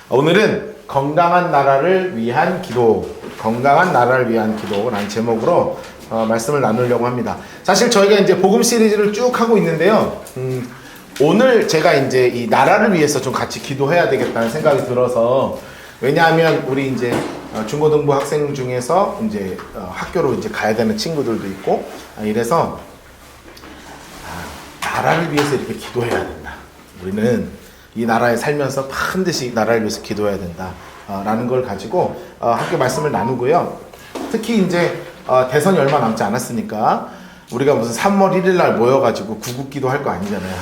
오늘은 건강한 나라를 위한 기도, 건강한 나라를 위한 기도라는 제목으로 말씀을 나누려고 합니다. 사실 저희가 이제 복음 시리즈를 쭉 하고 있는데요. 오늘 제가 이제 이 나라를 위해서 좀 같이 기도해야 되겠다는 생각이 들어서, 왜냐하면 우리 이제 중고등부 학생 중에서 이제 학교로 이제 가야 되는 친구들도 있고, 이래서 나라를 위해서 이렇게 기도해야 된다. 우리는 이 나라에 살면서 반드시 나라를 위해서 기도해야 된다. 라는 걸 가지고 함께 말씀을 나누고요. 특히 이제 대선이 얼마 남지 않았으니까 우리가 무슨 3월 1일 날 모여가지고 구국기도 할 거 아니잖아요.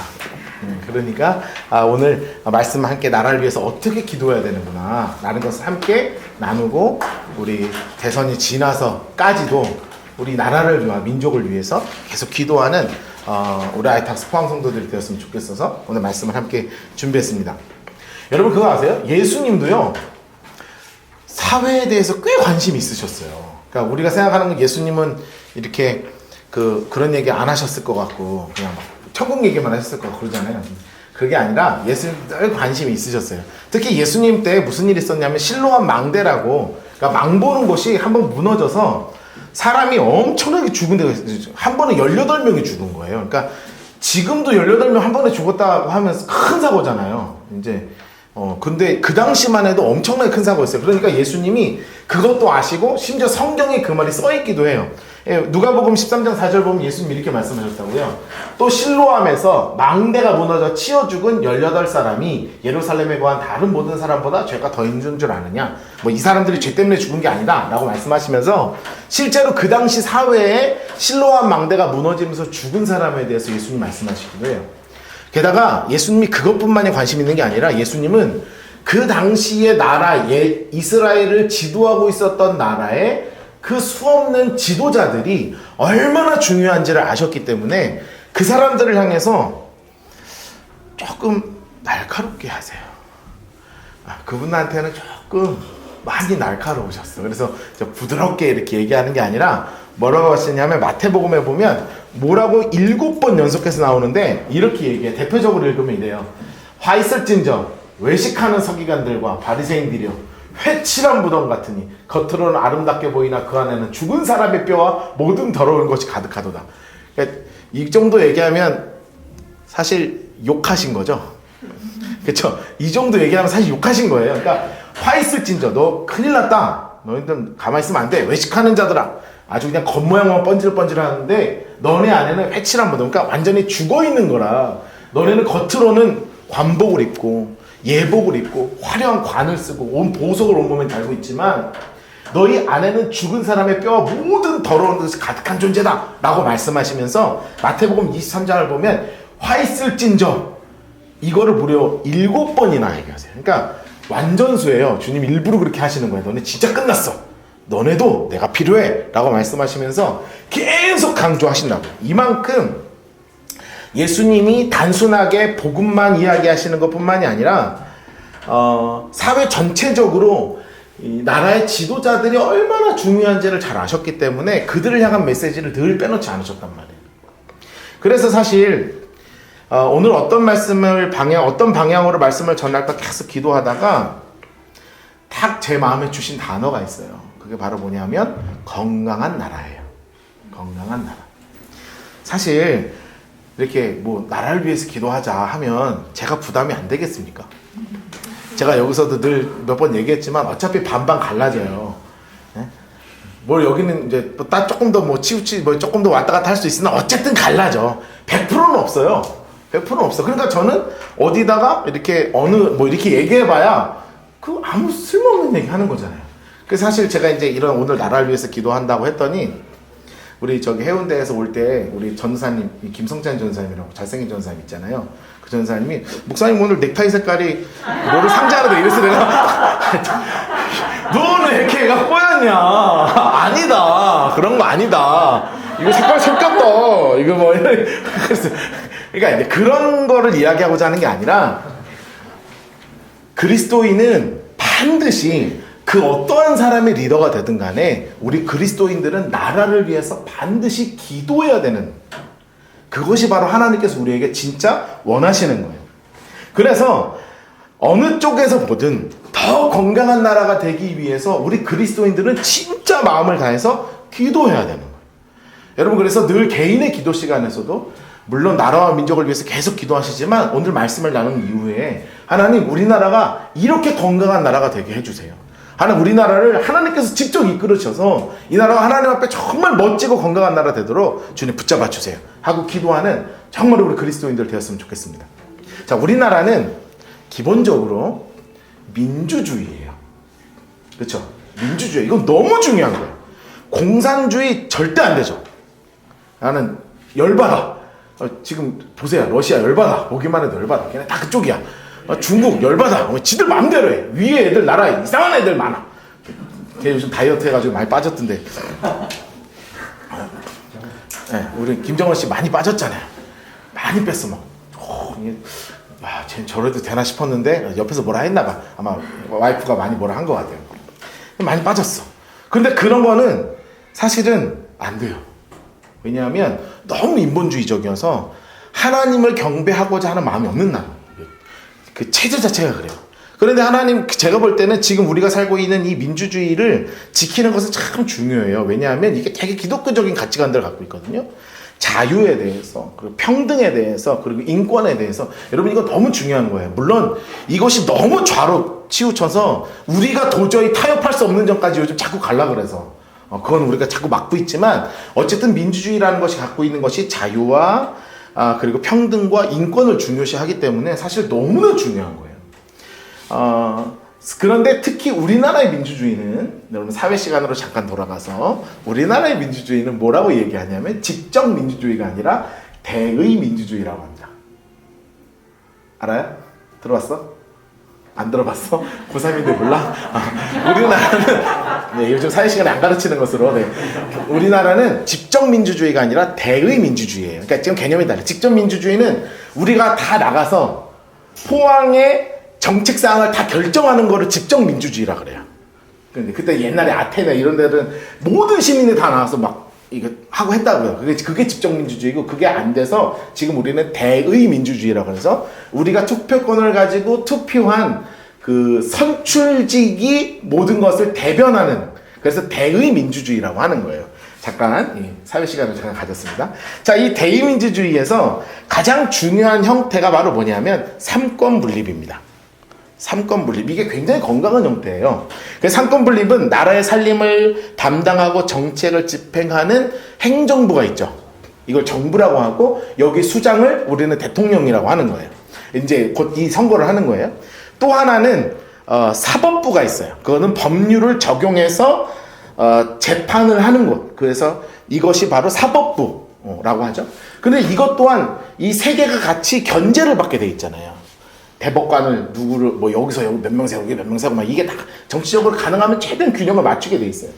그러니까 오늘 말씀 함께 나라를 위해서 어떻게 기도해야 되는구나 라는 것을 함께 나누고, 우리 대선이 지나서까지도 우리 나라를 위한 민족을 위해서 계속 기도하는 우리 아이탁스 포항 성도들이 되었으면 좋겠어서 오늘 말씀을 함께 준비했습니다. 여러분 그거 아세요? 예수님도요 사회에 대해서 꽤 관심이 있으셨어요. 그러니까 우리가 생각하는 건 예수님은 이렇게 그런 얘기 안 하셨을 것 같고 그냥 막 천국 얘기만 하셨을 것 같고 그러잖아요. 그게 아니라 예수님 늘 관심이 있으셨어요. 특히 예수님 때 무슨 일이 있었냐면 실로암 망대라고, 그러니까 망 보는 곳이 한번 무너져서 사람이 엄청나게 죽은 데가 있어요. 한 번에 18명이 죽은 거예요. 그러니까 지금도 18명 한 번에 죽었다고 하면 큰 사고잖아요. 이제 근데 그 당시만 해도 엄청나게 큰 사고였어요. 그러니까 예수님이 그것도 아시고 심지어 성경에 그 말이 써있기도 해요. 누가복음 13장 4절 보면 예수님이 이렇게 말씀하셨다고요. 또 실로암에서 망대가 무너져 치어 죽은 18사람이 예루살렘에 거한 다른 모든 사람보다 죄가 더 있는 줄 아느냐. 이 사람들이 죄 때문에 죽은 게 아니다 라고 말씀하시면서 실제로 그 당시 사회에 실로암 망대가 무너지면서 죽은 사람에 대해서 예수님이 말씀하시기도 해요. 게다가 예수님이 그것뿐만이 관심 있는 게 아니라 예수님은 그 당시의 나라, 이스라엘을 지도하고 있었던 나라의 그 수없는 지도자들이 얼마나 중요한지를 아셨기 때문에 그 사람들을 향해서 조금 날카롭게 하세요. 그분한테는 조금 많이 날카로우셨어. 그래서 부드럽게 이렇게 얘기하는 게 아니라 뭐라고 하시냐면 마태복음에 보면 뭐라고 7번 연속해서 나오는데 이렇게 얘기해. 대표적으로 읽으면 이래요. 화 있을진저 외식하는 서기관들과 바리새인들이여, 회칠한 무덤 같으니 겉으로는 아름답게 보이나 그 안에는 죽은 사람의 뼈와 모든 더러운 것이 가득하도다. 그러니까 이 정도 얘기하면 사실 욕하신 거죠. 그렇죠? 이 정도 얘기하면 사실 욕하신 거예요. 그러니까 화 있을진저 너 큰일 났다. 너희들 가만히 있으면 안 돼. 외식하는 자들아. 아주 그냥 겉모양만 번질번질하는데 너네 안에는 회칠한 무덤, 그러니까 완전히 죽어있는 거라. 너네는 겉으로는 관복을 입고 예복을 입고 화려한 관을 쓰고 온 보석을 온몸에 달고 있지만 너희 안에는 죽은 사람의 뼈와 모든 더러운 것이 가득한 존재다 라고 말씀하시면서 마태복음 23장을 보면 화 있을진저 이거를 무려 7번이나 얘기하세요. 그러니까 완전수예요. 주님 일부러 그렇게 하시는 거예요. 너네 진짜 끝났어. 너네도 내가 필요해 라고 말씀하시면서 계속 강조하신다고. 이만큼 예수님이 단순하게 복음만 이야기하시는 것뿐만이 아니라 사회 전체적으로 이 나라의 지도자들이 얼마나 중요한지를 잘 아셨기 때문에 그들을 향한 메시지를 늘 빼놓지 않으셨단 말이에요. 그래서 사실 오늘 어떤 방향으로 말씀을 전할까 계속 기도하다가 딱 제 마음에 주신 단어가 있어요. 그게 바로 뭐냐면 건강한 나라예요. 건강한 나라. 사실 이렇게 나라를 위해서 기도하자 하면 제가 부담이 안 되겠습니까? 제가 여기서도 늘 몇 번 얘기했지만 어차피 반반 갈라져요. 네? 여기는 이제 조금 더 조금 더 왔다 갔다 할 수 있으나 어쨌든 갈라져. 100%는 없어요. 100%는 없어. 그러니까 저는 어디다가 이렇게 이렇게 얘기해봐야 아무 쓸모없는 얘기 하는 거잖아요. 그래서 사실 제가 이제 이런 오늘 나라를 위해서 기도한다고 했더니 우리 해운대에서 올 때 우리 전사님, 김성찬 전사님이라고 잘생긴 전사님 있잖아요. 그 전사님이 목사님 오늘 넥타이 색깔이 뭐를 상징하는데 이래서 내가 너는 왜 이렇게 애가 뽀얗냐? 아니다. 그런 거 아니다. 이거 색깔 섞였다. 이거 그래서 그러니까 이제 그런 거를 이야기하고자 하는 게 아니라 그리스도인은 반드시 그 어떠한 사람의 리더가 되든 간에 우리 그리스도인들은 나라를 위해서 반드시 기도해야 되는, 그것이 바로 하나님께서 우리에게 진짜 원하시는 거예요. 그래서 어느 쪽에서 보든 더 더 건강한 나라가 되기 위해서 우리 그리스도인들은 진짜 마음을 다해서 기도해야 되는 거예요. 여러분, 그래서 늘 개인의 기도 시간에서도 물론 나라와 민족을 위해서 계속 기도하시지만 오늘 말씀을 나눈 이후에 하나님, 우리나라가 이렇게 건강한 나라가 되게 해주세요. 하나님, 우리나라를 하나님께서 직접 이끌으셔서 이 나라가 하나님 앞에 정말 멋지고 건강한 나라 되도록 주님 붙잡아 주세요 하고 기도하는 정말 우리 그리스도인들 되었으면 좋겠습니다. 자, 우리나라는 기본적으로 민주주의예요. 그렇죠? 민주주의. 이건 너무 중요한 거예요. 공산주의 절대 안 되죠. 나는 열받아. 지금 보세요. 러시아 열받아. 보기만 해도 열받아. 걔네 다 그쪽이야. 중국 열받아. 지들 마음대로 해. 위에 애들, 나라에 이상한 애들 많아. 걔 요즘 다이어트 해가지고 많이 빠졌던데. 네, 우리 김정은 씨 많이 빠졌잖아요. 많이 뺐어 막. 쟤 저래도 되나 싶었는데 옆에서 뭐라 했나 봐. 아마 와이프가 많이 뭐라 한 것 같아요. 많이 빠졌어. 근데 그런 거는 사실은 안 돼요. 왜냐하면 너무 인본주의적이어서 하나님을 경배하고자 하는 마음이 없는 나라. 그 체제 자체가 그래요. 그런데 하나님, 제가 볼 때는 지금 우리가 살고 있는 이 민주주의를 지키는 것은 참 중요해요. 왜냐하면 이게 되게 기독교적인 가치관들을 갖고 있거든요. 자유에 대해서, 그리고 평등에 대해서, 그리고 인권에 대해서. 여러분, 이거 너무 중요한 거예요. 물론 이것이 너무 좌로 치우쳐서 우리가 도저히 타협할 수 없는 점까지 요즘 자꾸 가려고 그래서 그건 우리가 자꾸 막고 있지만, 어쨌든 민주주의라는 것이 갖고 있는 것이 자유와 그리고 평등과 인권을 중요시하기 때문에 사실 너무나 중요한 거예요. 그런데 특히 우리나라의 민주주의는, 여러분 사회 시간으로 잠깐 돌아가서 우리나라의 민주주의는 뭐라고 얘기하냐면 직접 민주주의가 아니라 대의 민주주의라고 합니다. 알아요? 들어봤어? 안 들어봤어? 고3인데 몰라? 우리나라는, 네, 요즘 사회 시간에 안 가르치는 것으로, 네. 우리나라는 직접 민주주의가 아니라 대의 민주주의예요. 그러니까 지금 개념이 달라요. 직접 민주주의는 우리가 다 나가서 포항의 정책 사항을 다 결정하는 거를 직접 민주주의라 그래요. 근데 그때 옛날에 아테네 이런 데는 모든 시민이 다 나와서 막 이거 하고 했다고요. 그게 직접 민주주의고, 그게 안 돼서 지금 우리는 대의 민주주의라고 해서 우리가 투표권을 가지고 투표한 그 선출직이 모든 것을 대변하는, 그래서 대의 민주주의라고 하는 거예요. 잠깐 사회 시간을 잠깐 가졌습니다. 자, 이 대의 민주주의에서 가장 중요한 형태가 바로 뭐냐면 삼권 분립입니다. 삼권 분립. 이게 굉장히 건강한 형태예요. 그래서 삼권 분립은 나라의 살림을 담당하고 정책을 집행하는 행정부가 있죠. 이걸 정부라고 하고, 여기 수장을 우리는 대통령이라고 하는 거예요. 이제 곧 이 선거를 하는 거예요. 또 하나는 사법부가 있어요. 그거는 법률을 적용해서 재판을 하는 곳. 그래서 이것이 바로 사법부라고 하죠. 근데 이것 또한 이 세 개가 같이 견제를 받게 돼 있잖아요. 대법관을 누구를 뭐 여기서 여기 몇 명 세우고 여기 몇 명 세우고 막 이게 다 정치적으로 가능하면 최대한 균형을 맞추게 돼 있어요.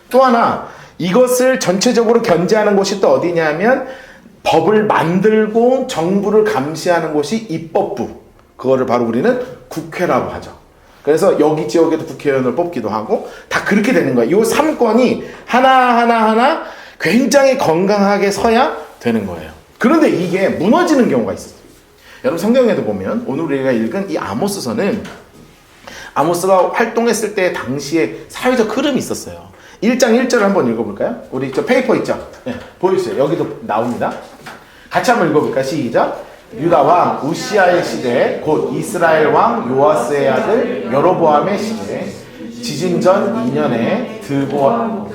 또 하나, 이것을 전체적으로 견제하는 곳이 또 어디냐면 법을 만들고 정부를 감시하는 곳이 입법부. 그거를 바로 우리는 국회라고 하죠. 그래서 여기 지역에도 국회의원을 뽑기도 하고 다 그렇게 되는 거예요. 이 3권이 하나 굉장히 건강하게 서야 되는 거예요. 그런데 이게 무너지는 경우가 있어요. 여러분, 성경에도 보면 오늘 우리가 읽은 이 아모스서는 아모스가 활동했을 때 당시에 사회적 흐름이 있었어요. 1장 1절을 한번 읽어볼까요? 우리 저 페이퍼 있죠? 네, 보여주세요. 여기도 나옵니다. 같이 한번 읽어볼까요? 시작. 유다 왕 우시아의 시대, 곧 이스라엘 왕 요아스의 아들 여로보암의 시대, 지진 전 2년에 드보아에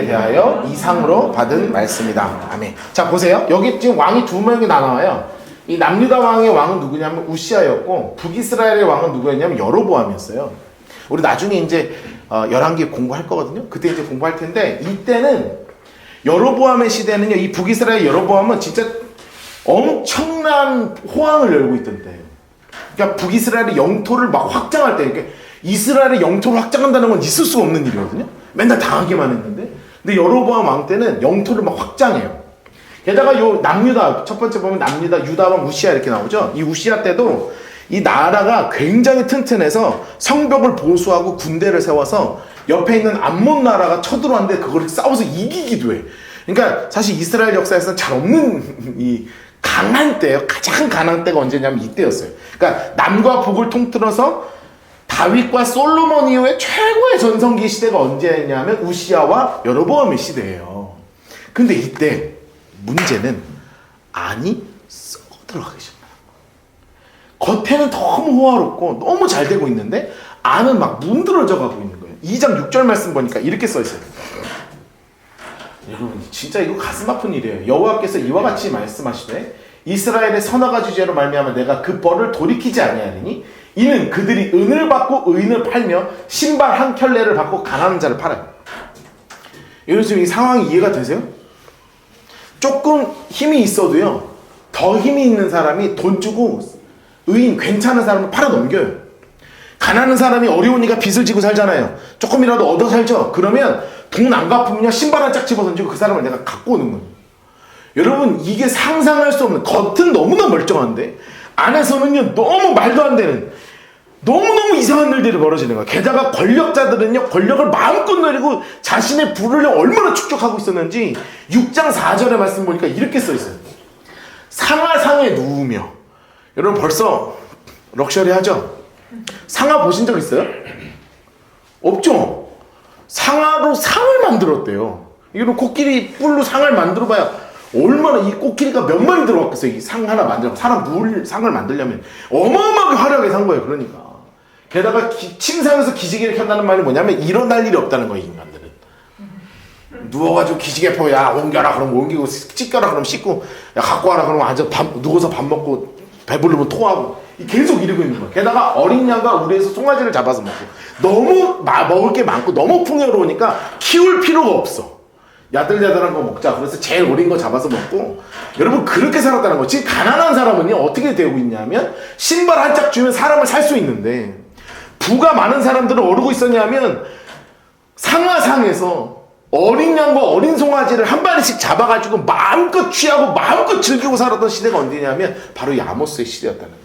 대하여 이상으로 받은 말씀이다. 아멘. 자, 보세요. 여기 지금 왕이 두 명이 나와요. 이 남유다 왕의 왕은 누구냐면 우시아였고, 북이스라엘의 왕은 누구였냐면 여로보암이었어요. 우리 나중에 이제 열왕기 공부할 거거든요. 그때 이제 공부할 텐데, 이때는 여로보암의 시대는요, 이 북이스라엘 여로보암은 진짜 엄청난 호황을 열고 있던 때예요. 그러니까 북이스라엘의 영토를 막 확장할 때, 그러니까 이스라엘의 영토를 확장한다는 건 있을 수 없는 일이거든요. 맨날 당하기만 했는데, 근데 여로보암 왕 때는 영토를 막 확장해요. 게다가 요 남유다, 첫 번째 보면 남유다, 유다 왕 우시아 이렇게 나오죠. 이 우시아 때도 이 나라가 굉장히 튼튼해서 성벽을 보수하고 군대를 세워서 옆에 있는 암몬 나라가 쳐들어왔는데 그걸 싸워서 이기기도 해. 그러니까 사실 이스라엘 역사에서는 잘 없는 이 강한 때예요. 가장 강한 때가 언제냐면 이때였어요. 그러니까 남과 북을 통틀어서 다윗과 솔로몬 이후에 최고의 전성기 시대가 언제냐면 우시아와 여로보암의 시대예요. 근데 이때 문제는 안이 썩어 들어가기 시작해요. 겉에는 너무 호화롭고 너무 잘 되고 있는데 안은 막 문드러져 가고 있는 거예요. 2장 6절 말씀 보니까 이렇게 써 있어요. 여러분 진짜 이거 가슴 아픈 일이에요. 여호와께서 이와 같이 말씀하시되 이스라엘의 선악과 주제로 말미암아 내가 그 벌을 돌이키지 아니하리니 이는 그들이 은을 받고 의인을 팔며 신발 한 켤레를 받고 가난한 자를 팔아요. 여러분 지금 이 상황이 이해가 되세요? 조금 힘이 있어도요 더 힘이 있는 사람이 돈 주고 의인 괜찮은 사람을 팔아 넘겨요. 가난한 사람이 어려우니까 빚을 지고 살잖아요. 조금이라도 얻어 살죠. 그러면 돈 안 갚으면 신발 한 짝 집어 던지고 그 사람을 내가 갖고 오는 거예요. 여러분 이게 상상할 수 없는, 겉은 너무나 멀쩡한데 안에서는요 너무 말도 안 되는 너무너무 이상한 일들이 벌어지는 거예요. 게다가 권력자들은요 권력을 마음껏 누리고 자신의 부를 얼마나 축적하고 있었는지 6장 4절의 말씀 보니까 이렇게 써 있어요. 상하상에 누우며. 여러분 벌써 럭셔리하죠? 상하 보신 적 있어요? 없죠? 상하로 상을 만들었대요. 이런 코끼리 뿔로 상을 만들어봐야 얼마나 이 코끼리가 몇 마리 들어왔겠어요. 이 상 하나 만들어 사람 누울 상을 만들려면 어마어마하게 화려하게 산 거예요. 그러니까 게다가 침상에서 기지개를 켠다는 말이 뭐냐면 일어날 일이 없다는 거예요. 인간들은 누워가지고 기지개 펴, 야 옮겨라 그러면 옮기고, 찢겨라 그러면 씻고, 야 갖고 와라 그러면 앉아 누워서 밥 먹고 배부르면 토하고 계속 이러고 있는 거예요. 게다가 어린 양과 우리에서 송아지를 잡아서 먹고 너무 먹을 게 많고 너무 풍요로우니까 키울 필요가 없어. 야들야들한 거 먹자. 그래서 제일 어린 거 잡아서 먹고. 여러분 그렇게 살았다는 거. 지금 가난한 사람은요 어떻게 되고 있냐면 신발 한 짝 주면 사람을 살 수 있는데 부가 많은 사람들은 어르고 있었냐면 상하상에서 어린 양과 어린 송아지를 한 마리씩 잡아가지고 마음껏 취하고 마음껏 즐기고 살았던 시대가 언제냐면 바로 이 아모스의 시대였다는 거예요.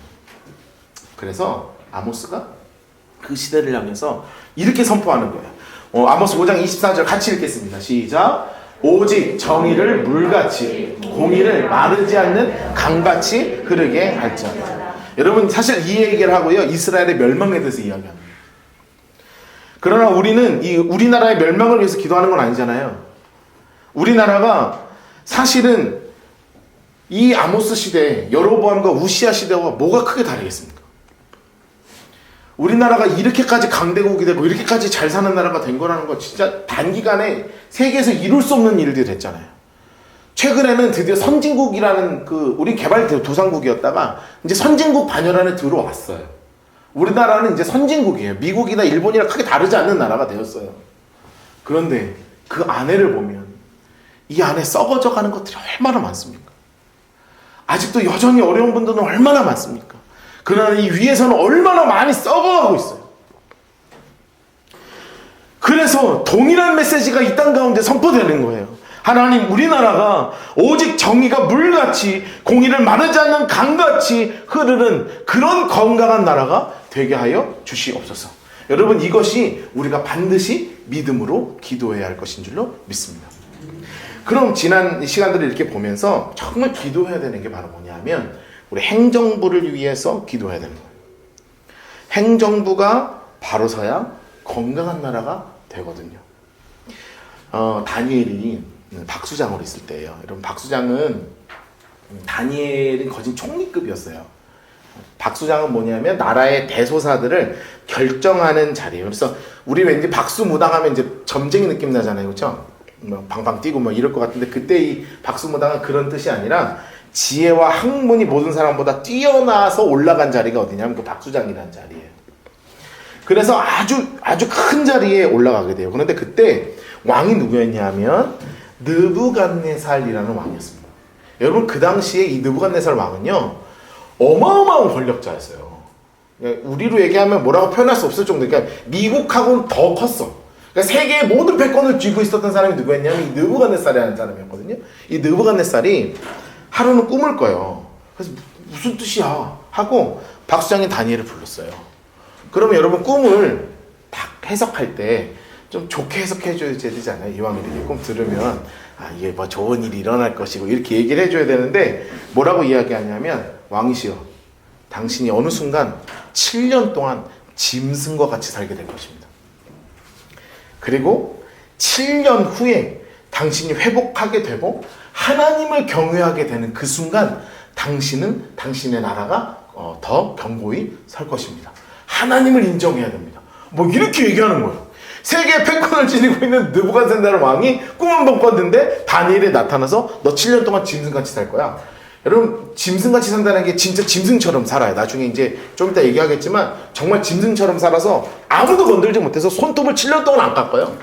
그래서 아모스가 그 시대를 향해서 이렇게 선포하는 거예요. 아모스 5장 24절 같이 읽겠습니다. 시작. 오직 정의를 물같이 공의를 마르지 않는 강같이 흐르게 할지어다. 여러분 사실 이 얘기를 하고요 이스라엘의 멸망에 대해서 이야기합니다. 그러나 우리는 이 우리나라의 멸망을 위해서 기도하는 건 아니잖아요. 우리나라가 사실은 이 아모스 시대, 여로보암과 우시아 시대와 뭐가 크게 다르겠습니까? 우리나라가 이렇게까지 강대국이 되고 이렇게까지 잘 사는 나라가 된 거라는 거 진짜 단기간에 세계에서 이룰 수 없는 일들이 됐잖아요. 최근에는 드디어 선진국이라는 우리 개발도상국이었다가 이제 선진국 반열 안에 들어왔어요. 우리나라는 이제 선진국이에요. 미국이나 일본이랑 크게 다르지 않는 나라가 되었어요. 그런데 그 안에를 보면 이 안에 썩어져 가는 것들이 얼마나 많습니까? 아직도 여전히 어려운 분들은 얼마나 많습니까? 그러나 이 위에서는 얼마나 많이 썩어가고 있어요. 그래서 동일한 메시지가 이 땅 가운데 선포되는 거예요. 하나님, 우리나라가 오직 정의가 물같이 공의를 마르지 않는 강같이 흐르는 그런 건강한 나라가 되게 하여 주시옵소서. 여러분 이것이 우리가 반드시 믿음으로 기도해야 할 것인 줄로 믿습니다. 그럼 지난 시간들을 이렇게 보면서 정말 기도해야 되는 게 바로 뭐냐면 우리 행정부를 위해서 기도해야 되는 거예요. 행정부가 바로 서야 건강한 나라가 되거든요. 다니엘이 박수장으로 있을 때예요. 여러분 박수장은 다니엘은 거진 총리급이었어요. 박수장은 뭐냐면 나라의 대소사들을 결정하는 자리예요. 그래서 우리 왠지 박수무당하면 이제 점쟁이 느낌 나잖아요, 그렇죠? 뭐 방방 뛰고 뭐 이럴 것 같은데 그때 이 박수무당은 그런 뜻이 아니라 지혜와 학문이 모든 사람보다 뛰어나서 올라간 자리가 어디냐면 그 박수장이라는 자리예요. 그래서 아주 큰 자리에 올라가게 돼요. 그런데 그때 왕이 누구였냐면 느부갓네살이라는 왕이었습니다. 여러분 그 당시에 이 느부갓네살 왕은요 어마어마한 권력자였어요. 우리로 얘기하면 뭐라고 표현할 수 없을 정도. 그러니까 미국하고는 더 컸어. 그러니까 세계의 모든 패권을 쥐고 있었던 사람이 누구였냐면 이 느부갓네살이라는 사람이었거든요. 이 느부갓네살이 하루는 꿈을 꿔요. 그래서 무슨 뜻이야 하고 박수장인 다니엘을 불렀어요. 그러면 여러분 꿈을 딱 해석할 때 좀 좋게 해석해줘야 되잖아요. 이왕 이렇게 꿈 들으면 이게 뭐 좋은 일이 일어날 것이고 이렇게 얘기를 해줘야 되는데 뭐라고 이야기하냐면 왕이시여 당신이 어느 순간 7년 동안 짐승과 같이 살게 될 것입니다. 그리고 7년 후에 당신이 회복하게 되고 하나님을 경외하게 되는 그 순간 당신의 나라가 더 견고히 설 것입니다. 하나님을 인정해야 됩니다. 뭐 이렇게 얘기하는 거예요. 세계의 패권을 지니고 있는 느부갓네살 왕이 꿈은 못 꿨는데 다니엘에 나타나서 너 7년 동안 짐승같이 살 거야. 여러분 짐승같이 산다는 게 진짜 짐승처럼 살아요. 나중에 이제 좀 이따 얘기하겠지만 정말 짐승처럼 살아서 아무도 건들지 못해서 손톱을 7년 동안 안 깎아요.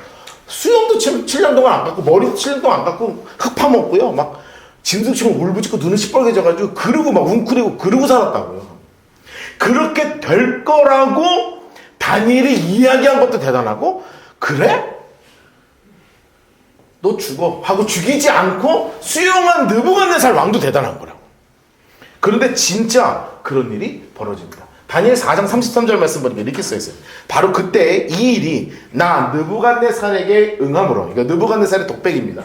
수염도 7년 동안 안 깎고 머리도 7년 동안 안 깎고 흙 파먹고요. 막 짐승처럼 울부짖고 눈은 시뻘개져가지고 그러고 막 웅크리고 그러고 살았다고요. 그렇게 될 거라고 다니엘이 이야기한 것도 대단하고 그래? 너 죽어 하고 죽이지 않고 수용한 느부갓네살 왕도 대단한 거라고. 그런데 진짜 그런 일이 벌어집니다. 다니엘 4장 33절 말씀 보니까 이렇게 써있어요. 바로 그때 이 일이 나 느부갓네살에게 응함으로, 그러니까 느부갓네살의 독백입니다.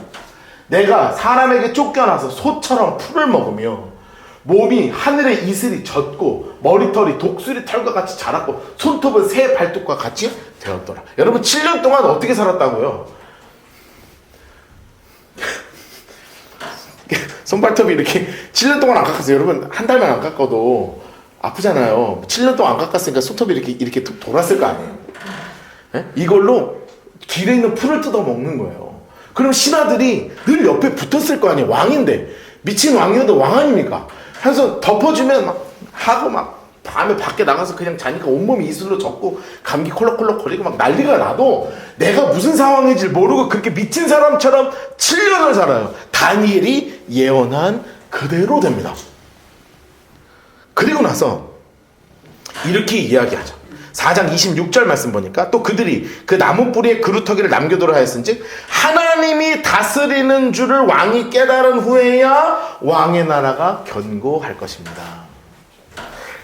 내가 사람에게 쫓겨나서 소처럼 풀을 먹으며 몸이 하늘의 이슬이 젖고 머리털이 독수리 털과 같이 자랐고 손톱은 새 발톱과 같이 되었더라. 여러분 7년 동안 어떻게 살았다고요? 손발톱이 이렇게 7년 동안 안 깎았어요. 여러분 한 달만 안 깎아도 아프잖아요. 7년 동안 안 깎았으니까 손톱이 이렇게 돌았을 거 아니에요. 네? 이걸로 길에 있는 풀을 뜯어 먹는 거예요. 그럼 신하들이 늘 옆에 붙었을 거 아니에요. 왕인데 미친 왕이어도 왕 아닙니까? 그래서 덮어주면 막 하고 막 밤에 밖에 나가서 그냥 자니까 온몸이 이슬로 젖고 감기 콜록콜록 거리고 막 난리가 나도 내가 무슨 상황인지 모르고 그렇게 미친 사람처럼 7년을 살아요. 다니엘이 예언한 그대로 됩니다. 그리고 나서 이렇게 이야기하죠. 4장 26절 말씀 보니까 또 그들이 그 나무 뿌리에 그루터기를 남겨두라 하였은즉 하나님이 다스리는 줄을 왕이 깨달은 후에야 왕의 나라가 견고할 것입니다.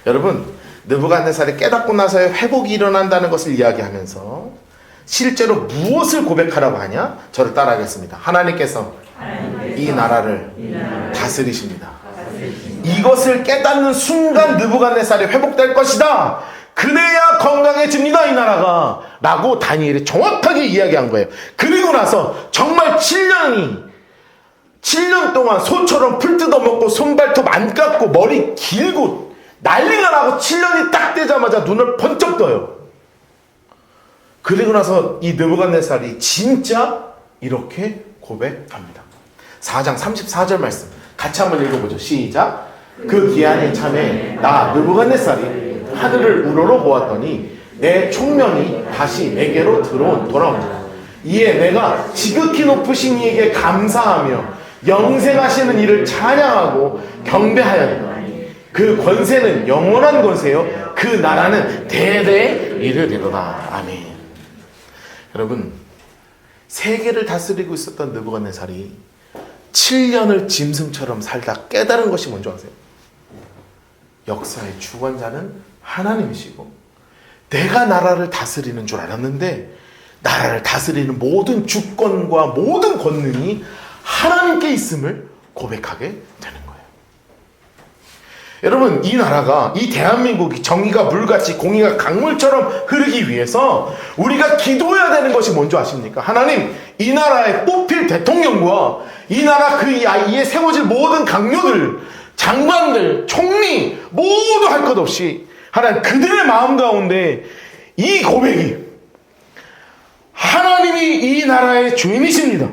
여러분 느부갓네살이 깨닫고 나서야 회복이 일어난다는 것을 이야기하면서 실제로 무엇을 고백하라고 하냐? 저를 따라하겠습니다. 하나님께서 이 나라를 다스리십니다. 이것을 깨닫는 순간 느부갓네살이 회복될 것이다. 그래야 건강해집니다 이 나라가 라고 다니엘이 정확하게 이야기한 거예요. 그리고 나서 정말 7년 동안 소처럼 풀 뜯어먹고 손발톱 안 깎고 머리 길고 난리가 나고 7년이 딱 되자마자 눈을 번쩍 떠요. 그리고 나서 이 느부갓네살이 진짜 이렇게 고백합니다. 4장 34절 말씀 같이 한번 읽어보죠. 시작. 그 기한에 참에 나 느부갓네살이 하늘을 우러러 보았더니 내 총명이 다시 내게로 돌아온다. 이에 내가 지극히 높으신 이에게 감사하며 영생하시는 이를 찬양하고 경배하였다. 그 권세는 영원한 권세요 그 나라는 대대에 이르리로다. 아멘. 여러분 세계를 다스리고 있었던 느부갓네살이 7년을 짐승처럼 살다 깨달은 것이 뭔지 아세요? 역사의 주관자는 하나님이시고 내가 나라를 다스리는 줄 알았는데 나라를 다스리는 모든 주권과 모든 권능이 하나님께 있음을 고백하게 되는 거예요. 여러분 이 나라가 이 대한민국이 정의가 물같이 공의가 강물처럼 흐르기 위해서 우리가 기도해야 되는 것이 뭔지 아십니까? 하나님 이 나라에 뽑힐 대통령과 이 나라 그 이에 세워질 모든 강요들 장관들 총리 모두 할 것 없이 하나님 그들의 마음 가운데 이 고백이 하나님이 이 나라의 주인이십니다.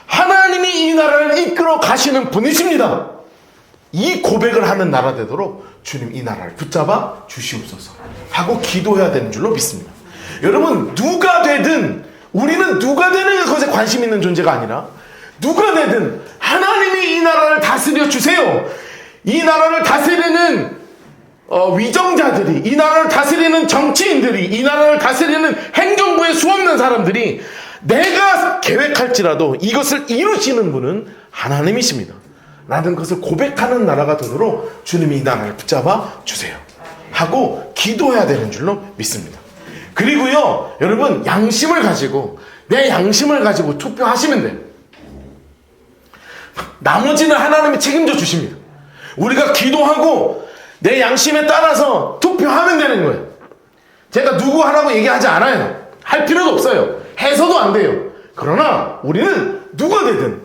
하나님이 이 나라를 이끌어 가시는 분이십니다. 이 고백을 하는 나라 되도록 주님 이 나라를 붙잡아 주시옵소서 하고 기도해야 되는 줄로 믿습니다. 여러분 누가 되든 우리는 누가 되는 것에 관심 있는 존재가 아니라 누가 되든 하나님이 이 나라를 다스려 주세요. 이 나라를 다스리는 위정자들이, 이 나라를 다스리는 정치인들이, 이 나라를 다스리는 행정부에 수없는 사람들이 내가 계획할지라도 이것을 이루시는 분은 하나님이십니다 라는 것을 고백하는 나라가 되도록 주님이 이 나라를 붙잡아 주세요 하고 기도해야 되는 줄로 믿습니다. 그리고요 여러분 양심을 가지고 내 양심을 가지고 투표하시면 돼요. 나머지는 하나님이 책임져 주십니다. 우리가 기도하고 내 양심에 따라서 투표하면 되는 거예요. 제가 누구 하라고 얘기하지 않아요. 할 필요도 없어요. 해서도 안 돼요. 그러나 우리는 누가 되든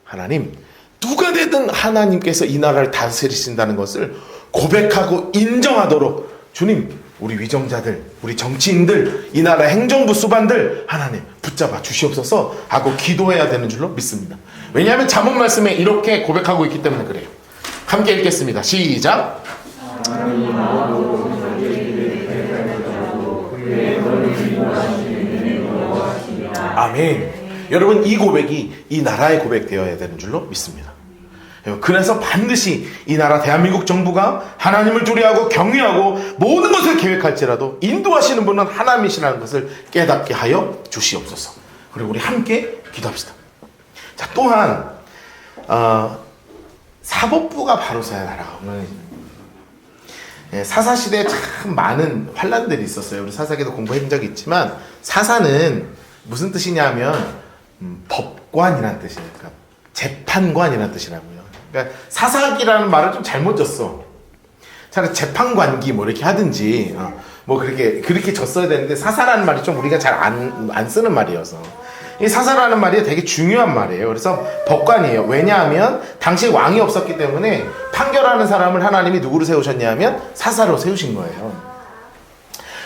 하나님, 누가 되든 하나님께서 이 나라를 다스리신다는 것을 고백하고 인정하도록 주님, 우리 위정자들, 우리 정치인들, 이 나라 행정부 수반들 하나님 붙잡아 주시옵소서 하고 기도해야 되는 줄로 믿습니다. 왜냐하면 잠언 말씀에 이렇게 고백하고 있기 때문에 그래요. 함께 읽겠습니다. 시작. 아멘. 여러분, 이 고백이 이 나라의 고백 되어야 되는 줄로 믿습니다. 그래서 반드시 이 나라 대한민국 정부가 하나님을 두려워하고 경외하고 모든 것을 계획할지라도 인도하시는 분은 하나님이시라는 것을 깨닫게 하여 주시옵소서. 그리고 우리 함께 기도합시다. 자, 또한 사법부가 바로 서야 나라가 사사시대에 참 많은 환란들이 있었어요. 우리 사사기도 공부해본 적이 있지만, 사사는 무슨 뜻이냐면 법관이라는 뜻이에요. 그러니까 재판관이라는 뜻이라고요. 그러니까 사사기라는 말을 좀 잘못 줬어. 차라리 재판관기 뭐 이렇게 하든지 뭐 그렇게 줬어야 되는데, 사사라는 말이 좀 우리가 잘 안 쓰는 말이어서, 이 사사라는 말이 되게 중요한 말이에요. 그래서 법관이에요. 왜냐하면 당시 왕이 없었기 때문에 판결하는 사람을 하나님이 누구로 세우셨냐면 사사로 세우신 거예요.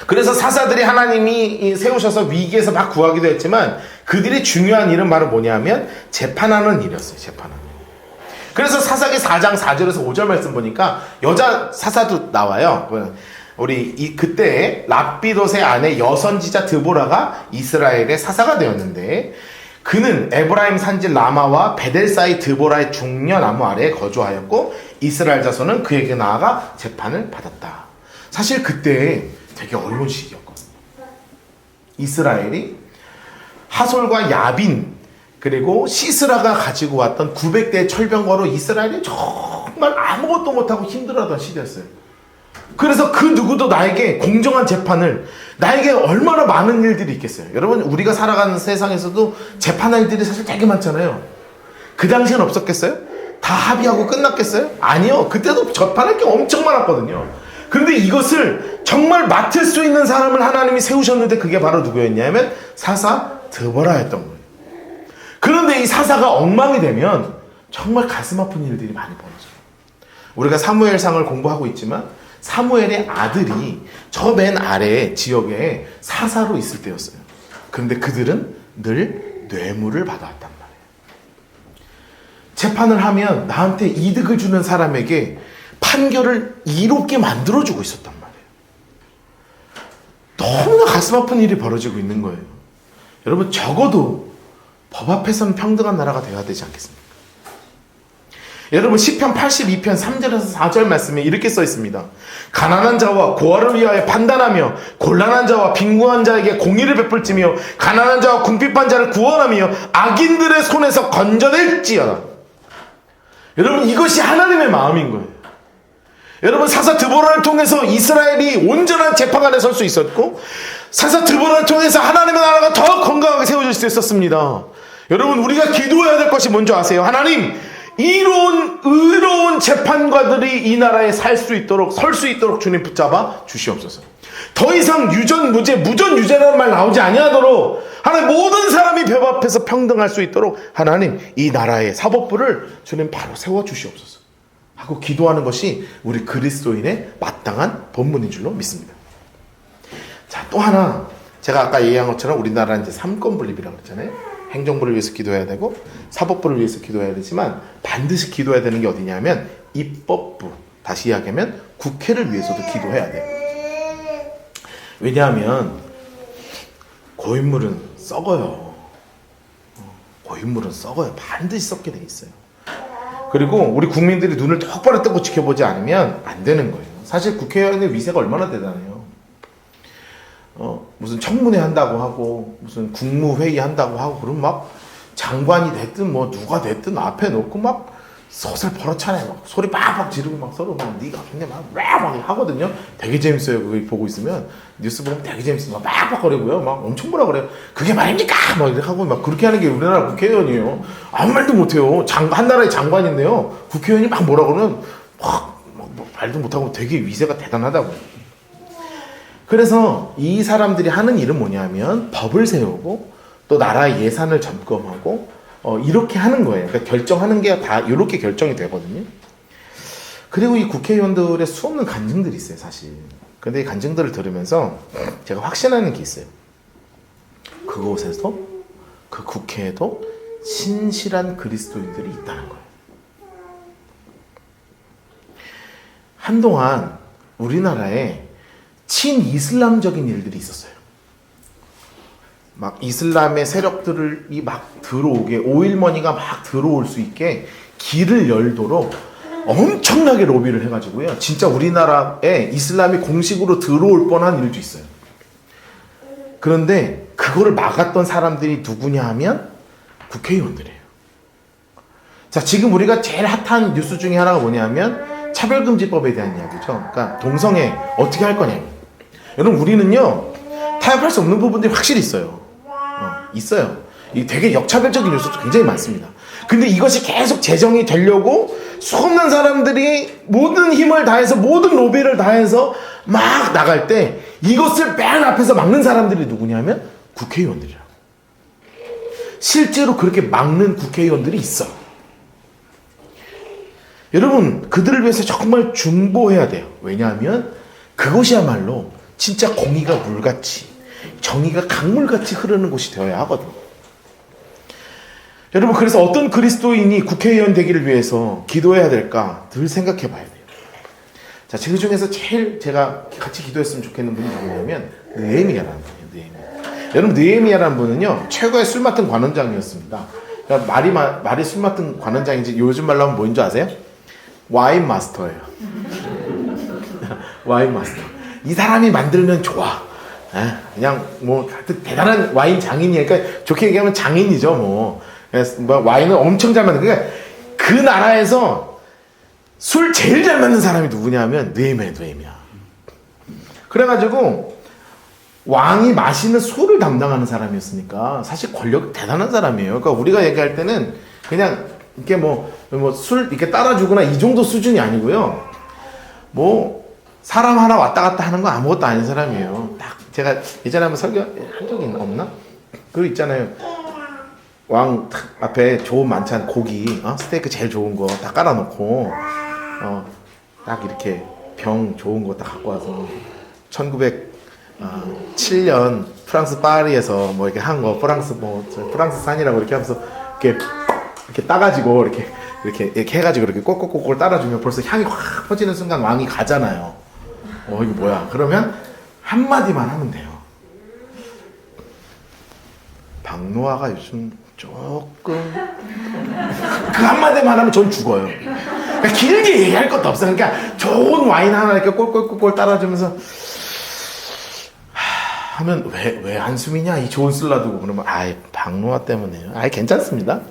그래서 사사들이 하나님이 세우셔서 위기에서 막 구하기도 했지만, 그들의 중요한 일은 바로 뭐냐면 재판하는 일이었어요. 재판하는. 그래서 사사기 4장 4절에서 5절 말씀 보니까 여자 사사도 나와요. 그때 랍비돗의 아내 여선지자 드보라가 이스라엘의 사사가 되었는데, 그는 에브라임 산지 라마와 베델 사이 드보라의 중녀나무 아래에 거주하였고 이스라엘 자손은 그에게 나아가 재판을 받았다. 사실 그때 되게 어려운 시기였거든요. 이스라엘이 하솔과 야빈 그리고 시스라가 가지고 왔던 900대의 철병거로 이스라엘이 정말 아무것도 못하고 힘들어하던 시대였어요. 그래서 그 누구도 나에게 공정한 재판을, 나에게 얼마나 많은 일들이 있겠어요. 여러분, 우리가 살아가는 세상에서도 재판할 일들이 사실 되게 많잖아요. 그 당시엔 없었겠어요? 다 합의하고 끝났겠어요? 아니요. 그때도 재판할 게 엄청 많았거든요. 그런데 이것을 정말 맡을 수 있는 사람을 하나님이 세우셨는데, 그게 바로 누구였냐면 사사 드보라였던 거예요. 그런데 이 사사가 엉망이 되면 정말 가슴 아픈 일들이 많이 벌어져요. 우리가 사무엘상을 공부하고 있지만, 사무엘의 아들이 저 맨 아래 지역에 사사로 있을 때였어요. 그런데 그들은 늘 뇌물을 받아왔단 말이에요. 재판을 하면 나한테 이득을 주는 사람에게 판결을 이롭게 만들어주고 있었단 말이에요. 너무나 가슴 아픈 일이 벌어지고 있는 거예요. 여러분, 적어도 법 앞에서는 평등한 나라가 되어야 되지 않겠습니까? 여러분, 시편 82편 3절에서 4절 말씀에 이렇게 써 있습니다. 가난한 자와 고아를 위하여 판단하며 곤란한 자와 빈궁한 자에게 공의를 베풀지며 가난한 자와 궁핍한 자를 구원하며 악인들의 손에서 건져낼지어다. 여러분, 이것이 하나님의 마음인 거예요. 여러분, 사사 드보라를 통해서 이스라엘이 온전한 재판관에 설 수 있었고, 사사 드보라를 통해서 하나님의 나라가 더 건강하게 세워질 수 있었습니다. 여러분, 우리가 기도해야 될 것이 뭔지 아세요? 하나님, 의로운 재판관들이 이 나라에 설 수 있도록 주님 붙잡아 주시옵소서. 더 이상 유전무죄, 무전유죄라는 말 나오지 아니하도록 하나님, 모든 사람이 법 앞에서 평등할 수 있도록 하나님, 이 나라의 사법부를 주님 바로 세워 주시옵소서 하고 기도하는 것이 우리 그리스도인의 마땅한 본문인 줄로 믿습니다. 자, 또 하나, 제가 아까 얘기한 것처럼 우리나라는 이제 3권 분립이라고 그랬잖아요. 행정부를 위해서 기도해야 되고 사법부를 위해서 기도해야 되지만, 반드시 기도해야 되는 게 어디냐면 입법부, 다시 이야기하면 국회를 위해서도 기도해야 돼요. 왜냐하면 고인물은 썩어요. 고인물은 썩어요. 반드시 썩게 돼 있어요. 그리고 우리 국민들이 눈을 똑바로 뜨고 지켜보지 않으면 안 되는 거예요. 사실 국회의원의 위세가 얼마나 대단해요. 무슨 청문회 한다고 하고 무슨 국무회의 한다고 하고 그러면 막 장관이 됐든 뭐 누가 됐든 앞에 놓고 막 서슬 벌어차네. 막 소리 빡빡 지르고 막 서로 막 네가 근데 막 하거든요. 되게 재밌어요. 그거 보고 있으면 뉴스 보면 되게 재밌어요. 막 빡빡거리고요. 막 엄청 뭐라 그래요. 그게 말입니까? 막 이렇게 하고 막 그렇게 하는 게 우리나라 국회의원이에요. 아무 말도 못해요. 한 나라의 장관인데요. 국회의원이 막 뭐라 그러면 말도 못하고 되게 위세가 대단하다고. 그래서 이 사람들이 하는 일은 뭐냐면 법을 세우고 또 나라의 예산을 점검하고 이렇게 하는 거예요. 그러니까 결정하는 게 다 이렇게 결정이 되거든요. 그리고 이 국회의원들의 수없는 간증들이 있어요, 사실. 근데 이 간증들을 들으면서 제가 확신하는 게 있어요. 그곳에서, 그 국회에도 신실한 그리스도인들이 있다는 거예요. 한동안 우리나라에 친이슬람적인 일들이 있었어요. 막 이슬람의 세력들이 막 들어오게, 오일머니가 막 들어올 수 있게 길을 열도록 엄청나게 로비를 해가지고요. 진짜 우리나라에 이슬람이 공식으로 들어올 뻔한 일도 있어요. 그런데 그거를 막았던 사람들이 누구냐 하면 국회의원들이에요. 자, 지금 우리가 제일 핫한 뉴스 중에 하나가 뭐냐면 차별금지법에 대한 이야기죠. 그러니까 동성애 어떻게 할 거냐. 여러분, 우리는요 타협할 수 없는 부분들이 확실히 있어요. 있어요. 이 되게 역차별적인 요소도 굉장히 많습니다. 근데 이것이 계속 제정이 되려고 수없는 사람들이 모든 힘을 다해서 모든 로비를 다해서 막 나갈 때 이것을 맨 앞에서 막는 사람들이 누구냐면 국회의원들이라고. 실제로 그렇게 막는 국회의원들이 있어. 여러분, 그들을 위해서 정말 중보해야 돼요. 왜냐하면 그것이야말로 진짜 공의가 물같이, 정의가 강물같이 흐르는 곳이 되어야 하거든요. 여러분, 그래서 어떤 그리스도인이 국회의원 되기를 위해서 기도해야 될까 늘 생각해 봐야 돼요. 자, 그 중에서 제일 제가 같이 기도했으면 좋겠는 분이 누구냐면 느헤미야라는 분이에요. 느헤미야. 여러분, 느헤미야라는 분은요 최고의 술 맡은 관원장이었습니다. 그러니까 말이 술 맡은 관원장인지 요즘 말로 하면 뭐인 줄 아세요? 와인 마스터예요. 와인 마스터. 이 사람이 만들면 좋아. 그냥 뭐 대단한 와인 장인이니까, 그러니까 좋게 얘기하면 장인이죠. 뭐 와인을 엄청 잘 만든. 그러니까 그 나라에서 술 제일 잘 만든 사람이 누구냐면 느헤미야. 그래가지고 왕이 마시는 술을 담당하는 사람이었으니까 사실 권력 대단한 사람이에요. 그러니까 우리가 얘기할 때는 그냥 이렇게 뭐 술 이렇게 따라주거나 이 정도 수준이 아니고요. 뭐 사람 하나 왔다 갔다 하는 거 아무것도 아닌 사람이에요. 딱 제가 예전에 한번 설교한 적이 없나? 그거 있잖아요. 왕 앞에 좋은 만찬, 고기, 스테이크 제일 좋은 거 딱 깔아놓고 딱 이렇게 병 좋은 거 딱 갖고 와서 1907년 프랑스 파리에서 뭐 이렇게 한 거, 프랑스 산이라고 이렇게 하면서 이렇게 따가지고 이렇게 해가지고 이렇게 꼭꼭꼭을 따라주면 벌써 향이 확 퍼지는 순간 왕이 가잖아요. 이거 뭐야? 그러면 한마디만 하면 돼요. 박노아가 요즘 조금 그 한마디만 하면 전 죽어요. 그러니까 길게 얘기할 것도 없어. 그러니까 좋은 와인 하나 이렇게 꼴꼴꼴꼴 따라주면서 하면 왜 한숨이냐? 이 좋은 술 놔두고. 그러면 박노아 때문에요. 괜찮습니다.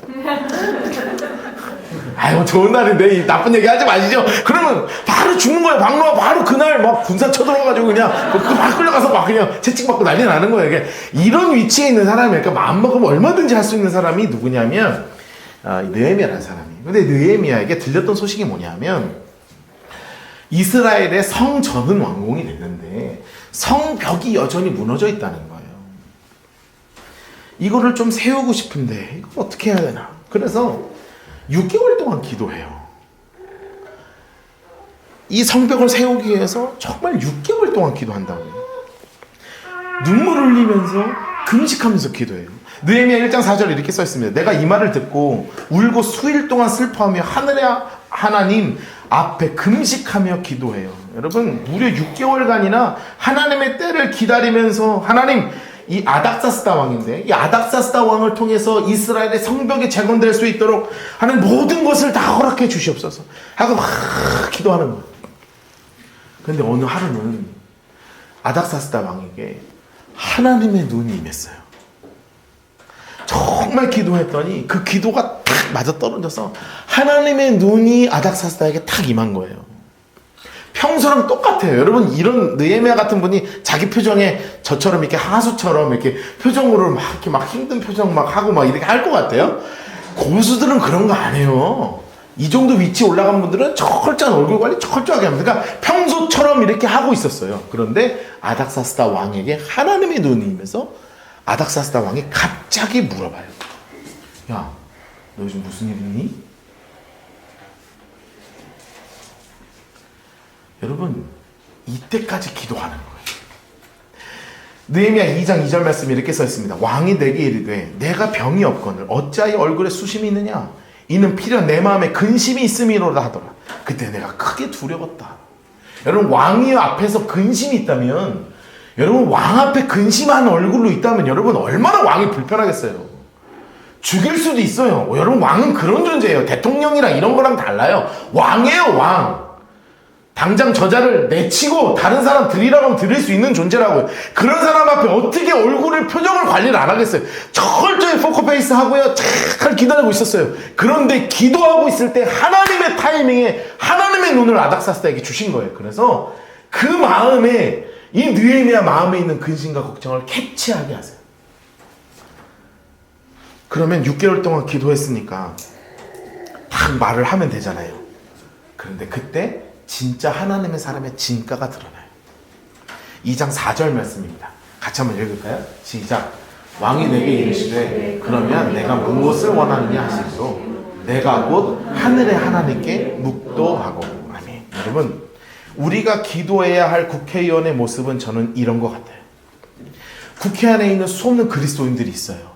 좋은 날인데 이 나쁜 얘기 하지 마시죠. 그러면 바로 죽는 거예요. 박노아 바로 그날 막 군사 쳐들어가지고 그냥 막 끌려가서 막 그냥 채찍받고 난리 나는 거예요. 그러니까 이런 위치에 있는 사람이, 그러니까 마음 먹으면 얼마든지 할 수 있는 사람이 누구냐면 느헤미야라는 사람이에요. 근데 느헤미야에게 들렸던 소식이 뭐냐면 이스라엘의 성전은 완공이 됐는데 성벽이 여전히 무너져 있다는 거예요. 이거를 좀 세우고 싶은데 이걸 어떻게 해야 되나. 그래서 6개월 동안 기도해요. 이 성벽을 세우기 위해서 정말 6개월 동안 기도한다고요. 눈물 흘리면서 금식하면서 기도해요. 느헤미야 1장 4절에 이렇게 써 있습니다. 내가 이 말을 듣고 울고 수일 동안 슬퍼하며 하늘의 하나님 앞에 금식하며 기도해요. 여러분, 무려 6개월간이나 하나님의 때를 기다리면서 하나님, 이 아닥사스다 왕인데 이 아닥사스다 왕을 통해서 이스라엘의 성벽이 재건될 수 있도록 하는 모든 것을 다 허락해 주시옵소서 하고 막 기도하는 거예요. 그런데 어느 하루는 아닥사스다 왕에게 하나님의 눈이 임했어요. 정말 기도했더니 그 기도가 탁 맞아 떨어져서 하나님의 눈이 아닥사스다에게 탁 임한 거예요. 평소랑 똑같아요. 여러분, 이런 느헤미야 같은 분이 자기 표정에 저처럼 이렇게 하수처럼 이렇게 표정으로 막 힘든 표정 막 하고 막 이렇게 할 것 같아요? 고수들은 그런 거 안 해요. 이 정도 위치에 올라간 분들은 철저한 얼굴 관리 철저하게 합니다. 그러니까 평소처럼 이렇게 하고 있었어요. 그런데 아닥사스다 왕에게 하나님의 눈이 임해서 아닥사스다 왕이 갑자기 물어봐요. 야, 너 요즘 무슨 일 있니? 여러분, 이때까지 기도하는 거예요. 느헤미야 2장 2절 말씀이 이렇게 써 있습니다. 왕이 내게 이르되 내가 병이 없거늘 어찌하여 얼굴에 수심이 있느냐? 이는 필연 내 마음에 근심이 있음이로다 하더라. 그때 내가 크게 두려웠다. 여러분, 왕이 앞에서 근심이 있다면, 여러분 왕 앞에 근심하는 얼굴로 있다면 여러분 얼마나 왕이 불편하겠어요. 죽일 수도 있어요. 여러분 왕은 그런 존재예요. 대통령이랑 이런 거랑 달라요. 왕이에요, 왕. 당장 저자를 내치고 다른 사람 들이라고 하면 들을 수 있는 존재라고요. 그런 사람 앞에 어떻게 얼굴을 표정을 관리를 안 하겠어요. 철저히 포커페이스 하고요, 잘 기다리고 있었어요. 그런데 기도하고 있을 때 하나님의 타이밍에 하나님의 눈을 아닥사스다에게 주신 거예요. 그래서 그 마음에, 이 느헤미야 마음에 있는 근심과 걱정을 캐치하게 하세요. 그러면 6개월 동안 기도했으니까 딱 말을 하면 되잖아요. 그런데 그때 진짜 하나님의 사람의 진가가 드러나요. 2장 4절 말씀입니다. 같이 한번 읽을까요? 시작. 왕이 내게 이르시되 그러면 내가 무엇을 원하느냐 하시기로 내가 곧 하늘의 하나님께 묵도하고. 아멘. 여러분, 우리가 기도해야 할 국회의원의 모습은 저는 이런 것 같아요. 국회 안에 있는 수없는 그리스도인들이 있어요.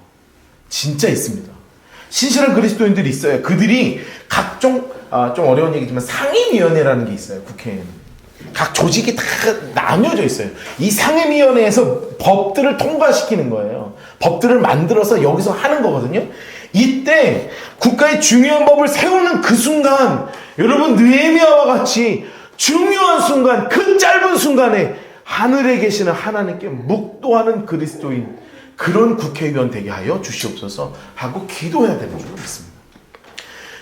진짜 있습니다. 신실한 그리스도인들이 있어요. 그들이 각종 좀 어려운 얘기지만 상임위원회라는 게 있어요. 국회에는 각 조직이 다 나뉘어져 있어요. 이 상임위원회에서 법들을 통과시키는 거예요. 법들을 만들어서 여기서 하는 거거든요. 이때 국가의 중요한 법을 세우는 그 순간, 여러분 느헤미야와 같이 중요한 순간, 그 짧은 순간에 하늘에 계시는 하나님께 묵도하는 그리스도인, 그런 국회의원 되게 하여 주시옵소서 하고 기도해야 되는 줄 믿습니다.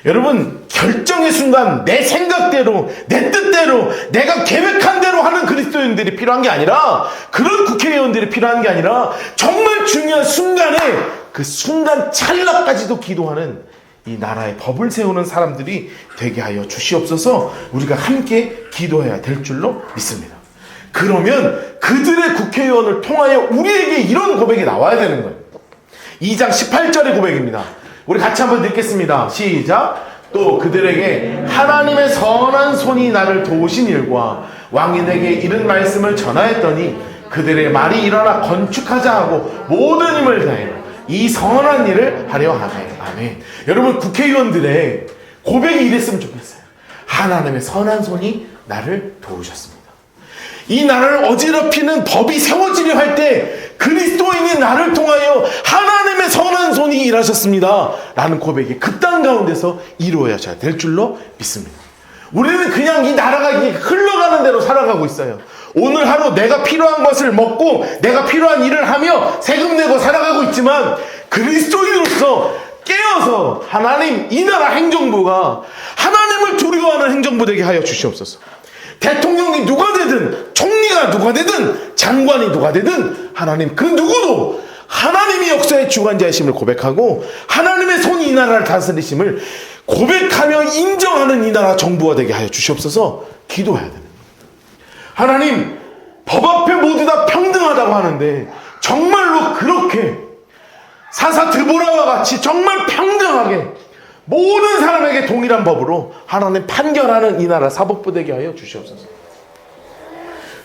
여러분, 결정의 순간 내 생각대로, 내 뜻대로, 내가 계획한 대로 하는 그리스도인들이 필요한 게 아니라, 그런 국회의원들이 필요한 게 아니라 정말 중요한 순간에 그 순간 찰나까지도 기도하는 이 나라의 법을 세우는 사람들이 되게 하여 주시옵소서. 우리가 함께 기도해야 될 줄로 믿습니다. 그러면 그들의 국회의원을 통하여 우리에게 이런 고백이 나와야 되는 거예요. 2장 18절의 고백입니다. 우리 같이 한번 읽겠습니다. 시작. 또 그들에게 하나님의 선한 손이 나를 도우신 일과 왕이 내게 이른 말씀을 전하였더니 그들의 말이 일어나 건축하자 하고 모든 힘을 다해 이 선한 일을 하려 하네. 아멘. 여러분, 국회의원들의 고백이 이랬으면 좋겠어요. 하나님의 선한 손이 나를 도우셨습니다. 이 나라를 어지럽히는 법이 세워지려 할 때 그리스도인이 나를 통하여 하나님의 선한 손이 일하셨습니다 라는 고백이 그 땅 가운데서 이루어져야 될 줄로 믿습니다. 우리는 그냥 이 나라가 흘러가는 대로 살아가고 있어요. 오늘 하루 내가 필요한 것을 먹고 내가 필요한 일을 하며 세금 내고 살아가고 있지만, 그리스도인으로서 깨어서 하나님, 이 나라 행정부가 하나님을 두려워하는 행정부 되게 하여 주시옵소서. 대통령이 누가 되든, 총리가 누가 되든, 장관이 누가 되든, 하나님 그 누구도 하나님이 역사의 주관자이심을 고백하고 하나님의 손이 이 나라를 다스리심을 고백하며 인정하는 이 나라 정부가 되게 하여 주시옵소서. 기도해야 됩니다. 하나님, 법 앞에 모두 다 평등하다고 하는데 정말로 그렇게 사사 드보라와 같이 정말 평등하게 모든 사람에게 동일한 법으로 하나님 판결하는 이 나라 사법부 되게 하여 주시옵소서.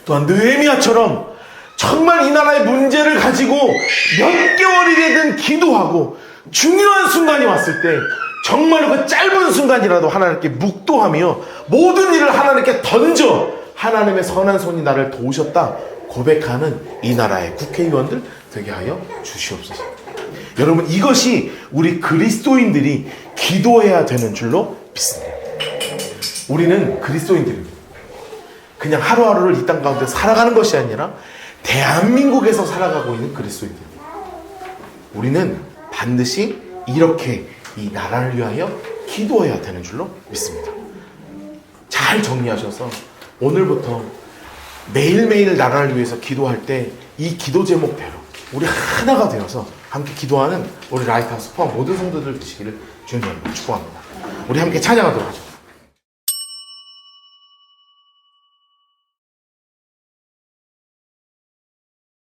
또한 느헤미야처럼 정말 이 나라의 문제를 가지고 몇 개월이 되든 기도하고 중요한 순간이 왔을 때 정말로 그 짧은 순간이라도 하나님께 묵도하며 모든 일을 하나님께 던져 하나님의 선한 손이 나를 도우셨다 고백하는 이 나라의 국회의원들 되게 하여 주시옵소서. 여러분, 이것이 우리 그리스도인들이 기도해야 되는 줄로 믿습니다. 우리는 그리스도인들입니다. 그냥 하루하루를 이 땅 가운데 살아가는 것이 아니라 대한민국에서 살아가고 있는 그리스도인들입니다. 우리는 반드시 이렇게 이 나라를 위하여 기도해야 되는 줄로 믿습니다. 잘 정리하셔서 오늘부터 매일매일 나라를 위해서 기도할 때 이 기도 제목대로 우리 하나가 되어서 함께 기도하는 우리 라이트하우스 포함 모든 성도들 되시기를 주님으로 축복합니다. 우리 함께 찬양하도록 하죠.